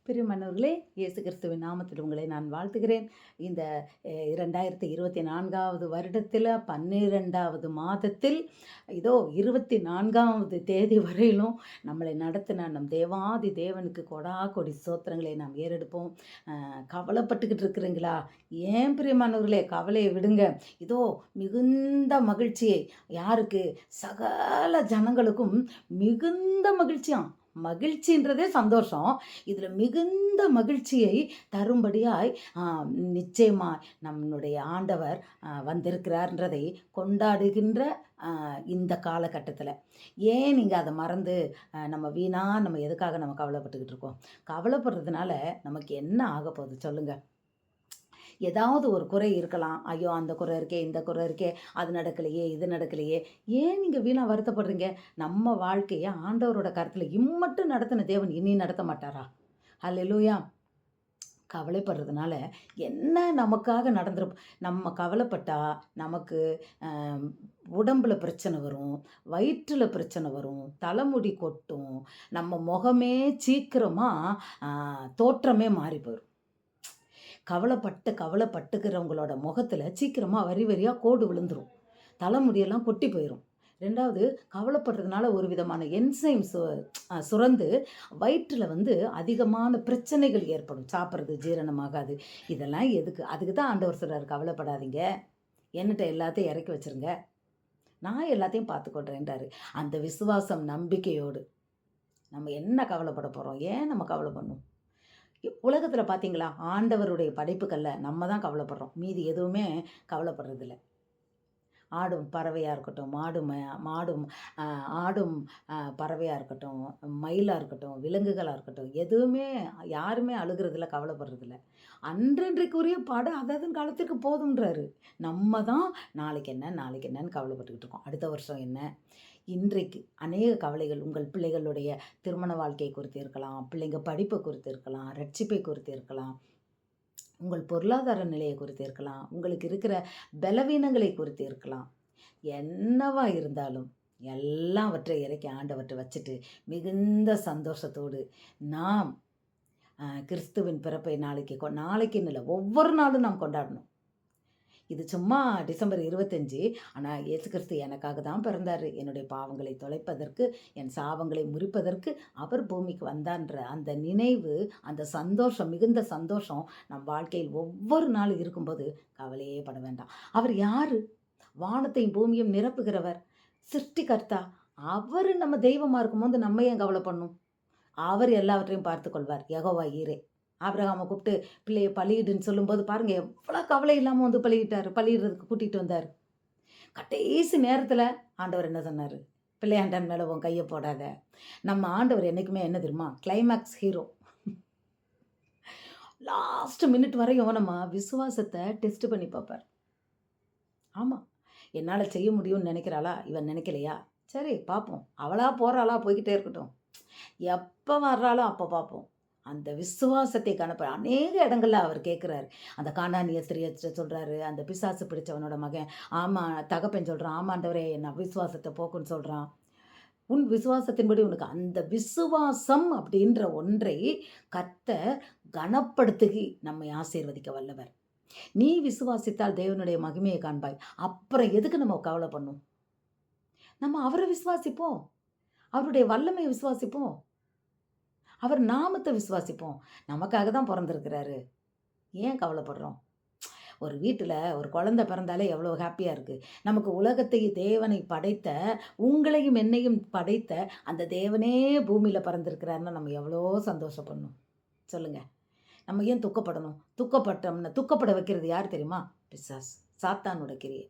பிரியமானவர்களே, இயேசு கிறிஸ்துவின் நாமத்தில் உங்களை நான் வாழ்த்துகிறேன். இந்த 2024வது வருடத்தில் 12வது மாதத்தில் இதோ 24வது தேதி வரையிலும் நம்மளை நடத்தின நம் தேவாதி தேவனுக்கு கொடா கொடி ஸ்தோத்திரங்களை நாம் ஏறெடுப்போம். கவலைப்பட்டுக்கிட்டு இருக்கிறீங்களா? ஏன் பிரியமானவர்களே, கவலையை விடுங்க. இதோ மிகுந்த மகிழ்ச்சியை யாருக்கு? சகல ஜனங்களுக்கும் மிகுந்த மகிழ்ச்சியாம். மகிழ்ச்சின்றதே சந்தோஷம். இதில் மிகுந்த மகிழ்ச்சியை தரும்படியாய் நிச்சயமாய் நம்முடைய ஆண்டவர் வந்திருக்கிறார்ன்றதை கொண்டாடுகின்ற இந்த காலகட்டத்தில் ஏன் நீங்கள் அதை மறந்து நம்ம எதுக்காக நம்ம கவலைப்பட்டுக்கிட்டு இருக்கோம்? கவலைப்படுறதுனால நமக்கு என்ன ஆக போகுது சொல்லுங்கள்? ஏதாவது ஒரு குறை இருக்கலாம். ஐயோ, அந்த குறை இருக்கே, இந்த குறை இருக்கே, அது நடக்கலையே, இது நடக்கலையே. ஏன் நீங்கள் வீணாக வருத்தப்படுறீங்க? நம்ம வாழ்க்கையை ஆண்டவரோட கருத்தில் இம்மட்டும் நடத்தின தேவன் இனி நடத்த மாட்டாரா? அல்லேலூயா. கவலைப்படுறதுனால என்ன நமக்காக நடந்துரும்? நம்ம கவலைப்பட்டால் நமக்கு உடம்பில் பிரச்சனை வரும், வயிற்றில் பிரச்சனை வரும், தலைமுடி கொட்டும், நம்ம முகமே சீக்கிரமாக தோற்றமே மாறி போயிடும். கவலைப்பட்டுக்கிறவங்களோட முகத்தில் சீக்கிரமாக வரி வரியாக கோடு விழுந்துடும், தலைமுடியெல்லாம் கொட்டி போயிடும். ரெண்டாவது, கவலைப்படுறதுனால ஒரு விதமான என்சைம் சுரந்து வயிற்றில் அதிகமான பிரச்சனைகள் ஏற்படும். சாப்பிட்றது ஜீரணமாகாது. இதெல்லாம் எதுக்கு? அதுக்கு தான் ஆண்டவர் சொல்கிறார், கவலைப்படாதீங்க, என்கிட்ட எல்லாத்தையும் இறக்கி வச்சுருங்க, நான் எல்லாத்தையும் பார்த்துக்கொள்கிறேன்றாரு. அந்த விசுவாசம் நம்பிக்கையோடு நம்ம என்ன கவலைப்பட போகிறோம்? ஏன் நம்ம கவலை பண்ணணும்? உலகத்தில் பார்த்தீங்களா, ஆண்டவருடைய படைப்புகளில் நம்ம தான் கவலைப்படுறோம், மீதி எதுவுமே கவலைப்படுறதில்ல. ஆடும் பறவையாக இருக்கட்டும், ஆடும் பறவையாக இருக்கட்டும், மயிலாக இருக்கட்டும், விலங்குகளாக இருக்கட்டும், எதுவுமே யாருமே அழுகிறதில்ல, கவலைப்படுறதில்ல. அன்றன்றைக்குரிய பாடு அதன் காலத்திற்கு போதுன்றாரு. நம்ம தான் நாளைக்கு என்னன்னு கவலைப்பட்டுக்கிட்டு இருக்கோம். அடுத்த வருஷம் என்ன? இன்றைக்கு அநேக கவலைகள் உங்கள் பிள்ளைகளுடைய திருமண வாழ்க்கை குறித்து இருக்கலாம், பிள்ளைங்க படிப்பை குறித்து இருக்கலாம், ரட்சிப்பை குறித்து இருக்கலாம், உங்கள் பொருளாதார நிலையை குறித்து இருக்கலாம், உங்களுக்கு இருக்கிற பலவீனங்களை குறித்து இருக்கலாம். என்னவா இருந்தாலும் எல்லாவற்றை இறக்கி ஆண்டவற்றை வச்சுட்டு மிகுந்த சந்தோஷத்தோடு நாம் கிறிஸ்துவின் பிறப்பை நாளைக்குன்னு இல்லை, ஒவ்வொரு நாளும் நாம் கொண்டாடணும். இது சும்மா டிசம்பர் 25, ஆனால் இயேசு கிறிஸ்து எனக்காக தான் பிறந்தார், என்னுடைய பாவங்களை தொலைப்பதற்கு, என் சாபங்களை முறிப்பதற்கு அவர் பூமிக்கு வந்தான்ற அந்த நினைவு, அந்த சந்தோஷம், மிகுந்த சந்தோஷம் நம் வாழ்க்கையில் ஒவ்வொரு நாளும் இருக்கும்போது கவலையே பட வேண்டாம். அவர் யார்? வானத்தையும் பூமியும் நிரப்புகிறவர், சிருஷ்டிகர்த்தா. அவர் நம்ம தெய்வமாக இருக்கும்போது நம்ம ஏன் கவலை பண்ணணும்? அவர் எல்லாவற்றையும் பார்த்து கொள்வார். யெகோவா ஈரே. ஆபிரகாமை கூப்பிட்டு பிள்ளையை பலியிடுன்னு சொல்லும்போது பாருங்கள், எவ்வளோ கவலை இல்லாமல் பலியிடுறதுக்கு கூட்டிகிட்டு வந்தார். கடைசி நேரத்தில் ஆண்டவர் என்ன சொன்னார்? பிள்ளையாண்டான் மேலே உன் கையை போடாத. நம்ம ஆண்டவர் என்றைக்குமே என்ன தெரியுமா? Climax hero. லாஸ்ட் மினிட் வரையும் நம்ம விசுவாசத்தை டெஸ்ட் பண்ணி பார்ப்பார். ஆமாம், என்னால் செய்ய முடியும்னு நினைக்கிறாளா? இவன் நினைக்கலையா? சரி பார்ப்போம். அவளா போகிறாளா? போய்கிட்டே இருக்கட்டும். எப்போ வர்றாளோ அப்போ பார்ப்போம். அந்த விசுவாசத்தை காணப்ப அநேக இடங்களில் அவர் கேட்குறாரு. அந்த கானானிய ஸ்திரியை சொல்கிறாரு, அந்த பிசாசு பிடிச்சவனோட மகன் தகப்பன் சொல்கிறான், ஆமாண்டவரே என்ன விசுவாசத்தை போக்குன்னு சொல்கிறான். உன் விசுவாசத்தின்படி உனக்கு அந்த விசுவாசம் அப்படின்ற ஒன்றை கர்த்தர் கனப்படுத்தி நம்மை ஆசீர்வதிக்க வல்லவர். நீ விசுவாசித்தால் தேவனுடைய மகிமையை காண்பாய். அப்புறம் எதுக்கு நம்ம கவலை பண்ணும்? நம்ம அவரை விசுவாசிப்போம், அவருடைய வல்லமையை விசுவாசிப்போம், அவர் நாமத்தை விசுவாசிப்போம். நமக்காக தான் பிறந்திருக்கிறாரு. ஏன் கவலைப்படுறோம்? ஒரு வீட்டில் ஒரு குழந்தை பிறந்தாலே எவ்வளோ ஹாப்பியாக இருக்குது. நமக்கு உலகத்தை தேவனை படைத்த, உங்களையும் என்னையும் படைத்த அந்த தேவனே பூமியில் பிறந்திருக்கிறாருன்னா நம்ம எவ்வளோ சந்தோஷப்படணும் சொல்லுங்கள்? நம்ம ஏன் துக்கப்படணும்? துக்கப்பட வைக்கிறது யார் தெரியுமா? பிசாசு, சாத்தானோட கிரியை.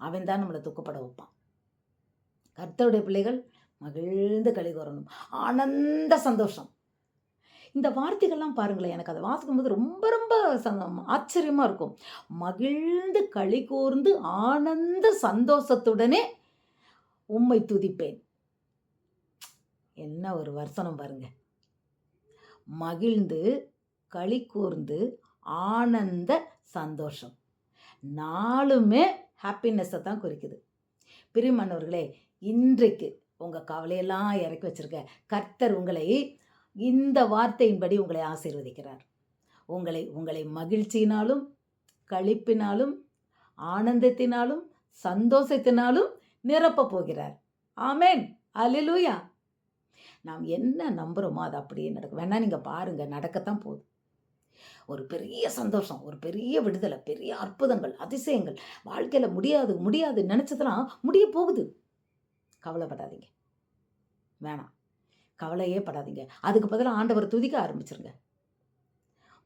அவன் தான் நம்மளை துக்கப்பட வைப்பான். கர்த்தருடைய பிள்ளைகள் மகிழ்ந்து களி கூறணும், ஆனந்த சந்தோஷம். இந்த வார்த்தைகள்லாம் பாருங்களேன், எனக்கு அதை வாசிக்கும்போது ரொம்ப ரொம்ப ஆச்சரியமாக இருக்கும். மகிழ்ந்து களி கூர்ந்து ஆனந்த சந்தோஷத்துடனே உம்மை துதிப்பேன். என்ன ஒரு வசனம் பாருங்க. மகிழ்ந்து களி கூர்ந்து ஆனந்த சந்தோஷம், நாளுமே ஹாப்பினஸ்ஸை தான் குறிக்குது. பிரியமானவர்களே, இன்றைக்கு உங்கள் கவலையெல்லாம் இறக்கி வச்சுருக்க கர்த்தர் உங்களை இந்த வார்த்தையின்படி உங்களை ஆசீர்வதிக்கிறார். உங்களை உங்களை மகிழ்ச்சியினாலும், களிப்பினாலும், ஆனந்தத்தினாலும், சந்தோஷத்தினாலும் நிரப்பப் போகிறார். ஆமென். அல்லேலூயா. நாம் என்ன நம்புறோமோ அது அப்படியே நடக்கும். வேணா நீங்க பாருங்க, நடக்கத்தான் போகுது. ஒரு பெரிய சந்தோஷம், ஒரு பெரிய விடுதலை, பெரிய அற்புதங்கள், அதிசயங்கள். வாழ்க்கையில முடியாது முடியாது நினைச்சதெல்லாம் முடிய போகுது. கவலைப்படாதீங்க. வேணாம். கவலையே படாதீங்க. அதுக்கு பதிலா ஆண்டவரை துதிக்க ஆரம்பிச்சிருங்க.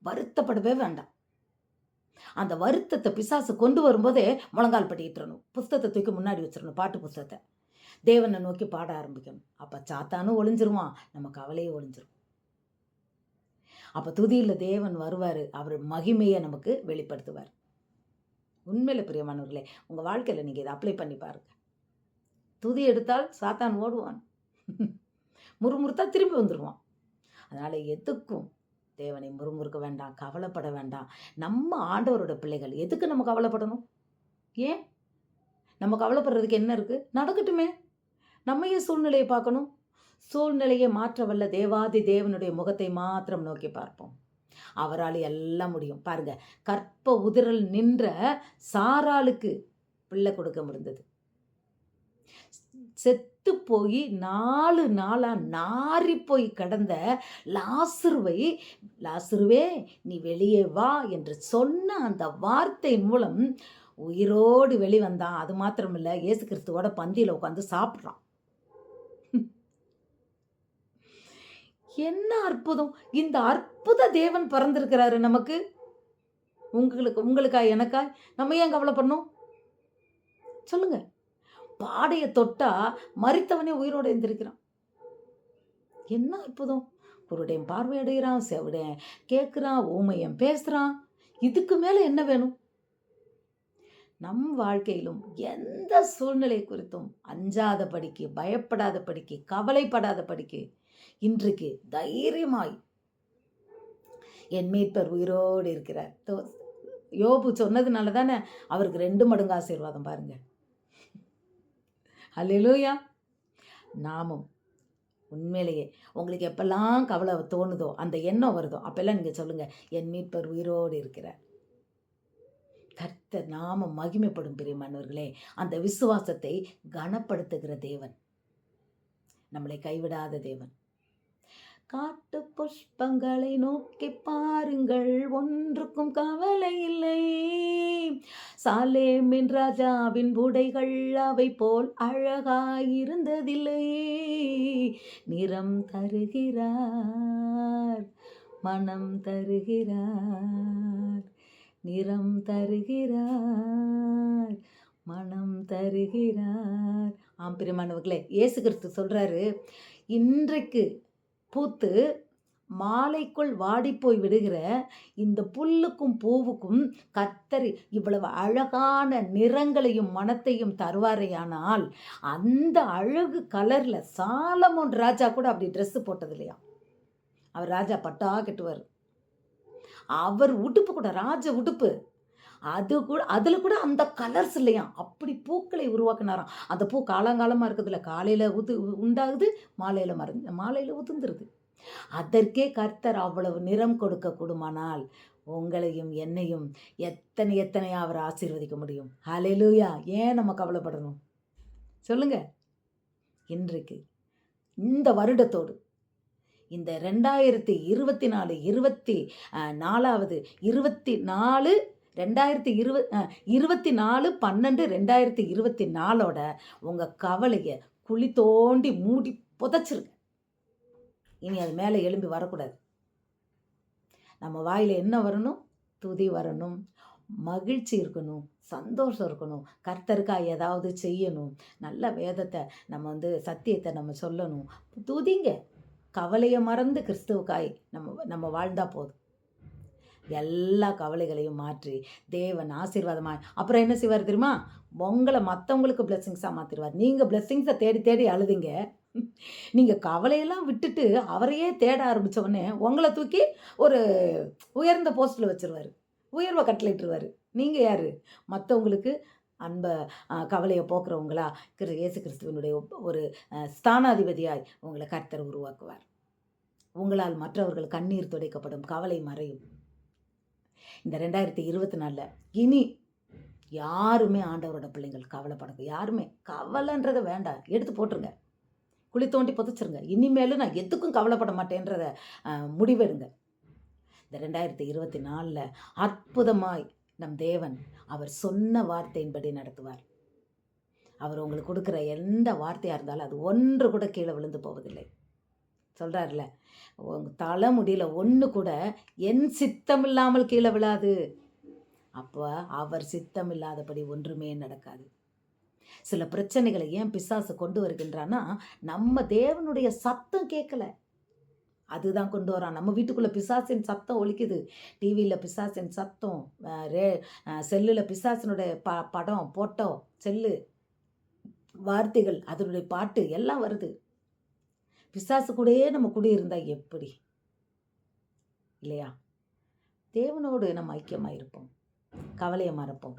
வருத்தப்படவே வேண்டாம். அந்த வருத்தத்தை பிசாசு கொண்டு வரும்போதே முழங்கால் படியிட்டுறணும். புஸ்தகத்தை தூக்கி முன்னாடி வச்சிடணும், பாட்டு புஸ்தகத்தை. தேவனை நோக்கி பாட ஆரம்பிக்கணும். அப்ப சாத்தானும் ஒளிஞ்சிருவான், நம்ம கவலையே ஒளிஞ்சிரும். அப்ப துதியில தேவன் வருவாரு. அவர் மகிமையை நமக்கு வெளிப்படுத்துவார். உண்மையில பிரியமானவர்களே, உங்க வாழ்க்கையில நீங்க இதை அப்ளை பண்ணி பாருங்க. துதி எடுத்தால் சாத்தான் ஓடுவான். முறுமுறுத்தா திரும்பி வந்துடுவான். அதனால எதுக்கும் தேவனை முறுமுறுக்க வேண்டாம், கவலைப்பட வேண்டாம். நம்ம ஆண்டவரோட பிள்ளைகள். எதுக்கு நம்ம கவலைப்படணும்? ஏன்? நம்ம கவலைப்படுறதுக்கு என்ன இருக்கு? நடக்கட்டுமே. நம்ம ஏன் சூழ்நிலையை பார்க்கணும்? சூழ்நிலையை மாற்ற வல்ல தேவாதி தேவனுடைய முகத்தை மாத்திரம் நோக்கி பார்ப்போம். அவரால் எல்லாம் முடியும். பாருங்க, கற்ப உதிரல் நின்ற சாராளுக்கு பிள்ளை கொடுக்க முடிந்தது. செத்து போய் 4 நாளா நாறி போய் கிடந்த லாசருவே நீ வெளியே வா என்று சொன்ன அந்த வார்த்தை மூலம் உயிரோடு வெளிவந்தான். அது மாத்திரமில்ல, இயேசு கிறிஸ்துவோட பந்தியில உட்காந்து சாப்பிட்றான். என்ன அற்புதம்! இந்த அற்புத தேவன் பிறந்திருக்கிறாரு நமக்கு. உங்களுக்காய் எனக்காய். நம்ம ஏன் கவலைப்படணும்? சொல்லுங்க. பாடைய தொட்டா மரித்தவனே உயிரோடு எழுந்திருக்கிறான். என்ன அற்புதம்! குருடன் பார்வை அடைகிறான், செவிடன் கேட்கிறான், ஊமையன் பேசுறான். இதுக்கு மேல என்ன வேணும்? நம் வாழ்க்கையிலும் எந்த சூழ்நிலை குறித்தும் அஞ்சாதபடிக்கு, பயப்படாதபடிக்கு, கவலைப்படாதபடிக்கு இன்றைக்கு தைரியமாய் என் மீட்பர் உயிரோடு இருக்கிறார். யோபு சொன்னதுனால தானே அவருக்கு 2 மடங்கு ஆசீர்வாதம். பாருங்க. அல்லேலூயா. நாமும் உண்மையிலேயே உங்களுக்கு எப்பெல்லாம் கவலை தோணுதோ, அந்த எண்ணம் வருதோ, அப்பெல்லாம் நீங்க சொல்லுங்க, என் மீட்பர் உயிரோடு இருக்கிறார். கர்த்தர் நாமம் மகிமைப்படும் பிரியமானவர்களே. அந்த விசுவாசத்தை கனப்படுத்துகிற தேவன், நம்மளை கைவிடாத தேவன். காட்டு புஷ்பங்களை நோக்கி பாருங்கள், ஒன்றுக்கும் கவலை இல்லை. சாலேமின் ராஜாவின் உடைகள் அவை போல் அழகாயிருந்ததில்லை. நிறம் தருகிறார், மனம் தருகிறார். நிறம் தருகிறார், மனம் தருகிறார். ஆம் பிரியமானவர்களே, இயேசு கிறிஸ்து சொல்றாரு, இன்றைக்கு பூத்து மாலைக்குள் வாடிப்போய் விடுகிற இந்த புல்லுக்கும் பூவுக்கும் கர்த்தர் இவ்வளவு அழகான நிறங்களையும் மனத்தையும் தருவாரையானால், அந்த அழகு கலர்ல சாலமோன் ராஜா கூட அப்படி ட்ரெஸ் போட்டது இல்லையா? அவர் ராஜா பட்டா கட்டுவார். அவர் உடுப்பு கூட ராஜ உடுப்பு, அதுல கூட அந்த கலர்ஸ் இல்லையா? அப்படி பூக்களை உருவாக்குனாராம். அந்த பூ காலங்காலமா இருக்குதுல்ல, காலையில உண்டாகுது, மாலையில உதிர்ந்துருது. அதற்கே கர்த்தர் அவ்வளவு நிறம் கொடுக்க கூடுமானால், உங்களையும் என்னையும் எத்தனையா அவர் ஆசீர்வதிக்க முடியும். ஹல்லேலூயா. ஏன் நம்ம கவலைப்படணும்? சொல்லுங்க. இன்றைக்கு இந்த வருடத்தோடு, இந்த 2024 24/12/2024 உங்கள் கவலையை குழி தோண்டி மூடி புதைச்சிருங்க. இனி அது மேலே எழும்பி வரக்கூடாது. நம்ம வாயில் என்ன வரணும்? துதி வரணும், மகிழ்ச்சி இருக்கணும், சந்தோஷம் இருக்கணும், கர்த்தருக்காக ஏதாவது செய்யணும், நல்ல வேதத்தை நம்ம சத்தியத்தை நம்ம சொல்லணும். துதிங்க. கவலையை மறந்து கிறிஸ்துவுக்காய் நம்ம வாழ்ந்தா போதும். எல்லா கவலைகளையும் மாற்றி தேவன் ஆசீர்வாதமாய் அப்புறம் என்ன செய்வார் தெரியுமா? உங்களை மற்றவங்களுக்கு பிளெஸ்ஸிங்ஸாக மாற்றிடுவார். நீங்கள் பிளெஸ்ஸிங்ஸை தேடி தேடி அழுதிங்க. நீங்கள் கவலையெல்லாம் விட்டுட்டு அவரையே தேட ஆரம்பித்தவொடனே உங்களை தூக்கி ஒரு உயர்ந்த போஸ்ட்டில் வச்சுருவார், உயர்வை கட்டளையிட்டுருவார். நீங்கள் யார்? மற்றவங்களுக்கு அன்பை கவலையை போக்குறவங்களா இயேசு கிறிஸ்துவனுடைய ஒரு ஸ்தானாதிபதியாய் உங்களை கர்த்தர் உருவாக்குவார். உங்களால் மற்றவர்கள் கண்ணீர் துடைக்கப்படும், கவலை மறையும். இந்த 2024ல இனி யாருமே ஆண்டவரோட பிள்ளைங்கள் கவலைப்படாது. யாருமே கவலைன்றத வேண்டாம், எடுத்து போட்டுருங்க. குழி தோண்டி புதைச்சிருங்க. இனிமேலும் நான் எதுக்கும் கவலைப்பட மாட்டேன்றத முடிவெடுங்க. இந்த 2024ல அற்புதமாய் நம் தேவன் அவர் சொன்ன வார்த்தையின்படி நடத்துவார். அவர் உங்களுக்கு கொடுக்குற எந்த வார்த்தையாக இருந்தாலும் அது ஒன்று கூட கீழே விழுந்து போவதில்லை. சொல்கிறார்ல, உங்கள் தலைமுடியில் ஒன்று கூட என் சித்தம் இல்லாமல் கீழே விழாது. அப்போ அவர் சித்தம் இல்லாதபடி ஒன்றுமே நடக்காது. சில பிரச்சனைகளை ஏன் பிசாசு கொண்டு வருகின்றான்னா, நம்ம தேவனுடைய சத்தம் கேட்கல, அதுதான் கொண்டு வரான். நம்ம வீட்டுக்குள்ளே பிசாசின் சத்தம் ஒலிக்குது, டிவியில் பிசாசின் சத்தம், செல்லில் பிசாசினுடைய படம் போட்டோ, செல்லு வார்த்தைகள், அதனுடைய பாட்டு எல்லாம் வருது. பிசாசு கூடயே நம்ம குடியிருந்தா எப்படி இல்லையா? தேவனோடு நம்ம ஐக்கியமாக இருப்போம், கவலையை மறப்போம்,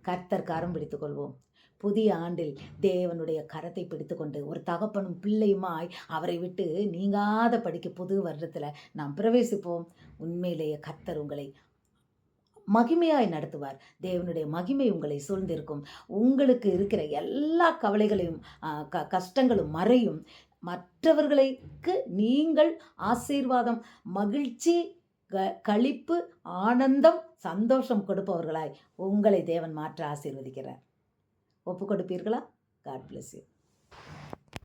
கர்த்தர் கரம் பிடித்து கொள்வோம். புதிய ஆண்டில் தேவனுடைய கரத்தை பிடித்து கொண்டு ஒரு தகப்பனும் பிள்ளையுமாய் அவரை விட்டு நீங்காத படிக்க புது வருடத்தில் நாம் பிரவேசிப்போம். உண்மையிலேயே கர்த்தர் உங்களை மகிமையாய் நடத்துவார். தேவனுடைய மகிமை உங்களை சூழ்ந்திருக்கும். உங்களுக்கு இருக்கிற எல்லா கவலைகளையும் கஷ்டங்களும் மறையும். மற்றவர்களுக்கு நீங்கள் ஆசீர்வாதம், மகிழ்ச்சி, களிப்பு, ஆனந்தம், சந்தோஷம் கொடுப்பவர்களாய் உங்களை தேவன் மாற்ற ஆசீர்வதிக்கிறார். ஒப்பு கொடுப்பீர்களா? God bless you.